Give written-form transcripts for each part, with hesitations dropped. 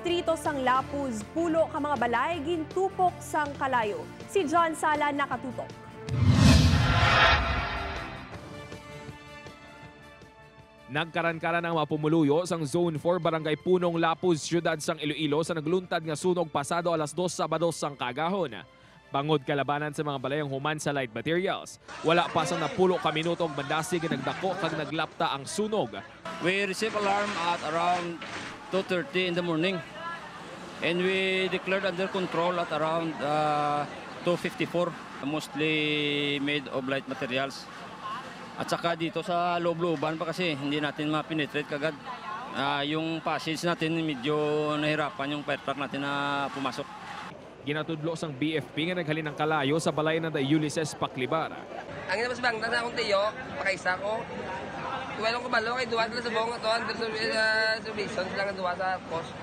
distrito sang Lapuz, pulo ka mga balay, gintupok sang kalayo. Si John Sala nakatutok. Nagkaran-karan ang mga pumuluyo sang Zone 4 Barangay Punong Lapuz, Siyudad sang Iloilo sa nagluntad nga sunog pasado alas 2 Sabado sang kagahon. Bangod kalabanan sa mga balayang human sa light materials. Wala pa sang napulo ka minuto og bandasig nagdako kag naglapta ang sunog. We received alarm at around 2:30 in the morning, and we declared under control at around 2:54, mostly made of light materials. At saka dito sa loob-looban pa kasi hindi natin ma-penetrate kagad. Yung passage natin medyo nahirapan yung fire truck natin na pumasok. Ginatudlo sang BFP nga naghalin ng kalayo sa balay na Ulysses Paclibar. Ang inamas bang sa akong tiyo, pakaisa ko. Iwalong ko balo kay duwa sila sa buong ito, under servition sila nga duwa sa post.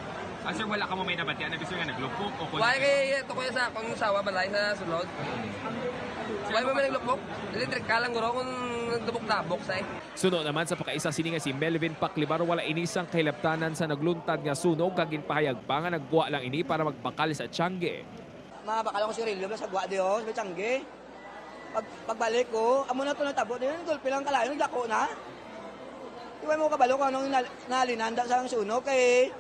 Sir, wala ka mo may nabatian na gusto nga naglupok o kung... Wala kay ito kuya sa akong sawa balay sa sulod. Wala mo may naglupok. Electric ka lang guro kung dubok-dabok sa Sunod naman sa pakaisa sini nga si Melvin Paclibar, wala inisang kahilaptanan sa nagluntad nga sunog kag ginpahayag pa nga nagguwa lang ini para magbakal sa Tiangge. Mabakal ko si Rilio sa guwa diyo, sa Tiangge. Pagbalik ko, amo na to natabo din, gulpi lang kalayo, nagdako na. Iwan mo kabalo ko anong nalinanda sa sunog kay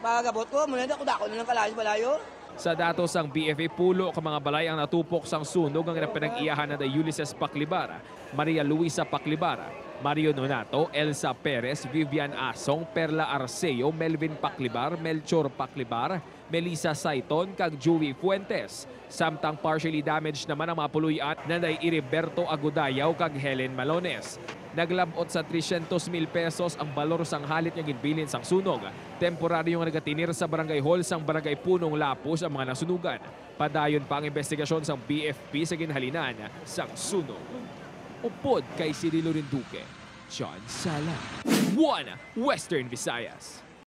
pagabot ko, muna dako na lang kalayo sa balayo. Sa datos sang BFA, pulo ka mga balay ang natupok sang sunog ang pinag-iyahan na Ulysses Paclibar, Maria Luisa Paclibar, Mario Nonato, Elsa Perez, Vivian Asong, Perla Arceo, Melvin Paclibar, Melchor Paclibar, Melissa Saiton, kag Joey Fuentes. Samtang partially damaged naman ang mga puluyan na Iriberto Agudayaw kag Helen Malones. Naglabot sa 300,000 pesos ang balor sang halit nga ginbilin sang sunog. Temporaryo nga nagatinir sa barangay hall sang barangay Punong Lapuz ang mga nasunugan. Padayon pa ang investigasyon sang BFP sa ginhalinan sang sunog. Upod kay Cirilo Rinduque, John Sala, 1 Western Visayas.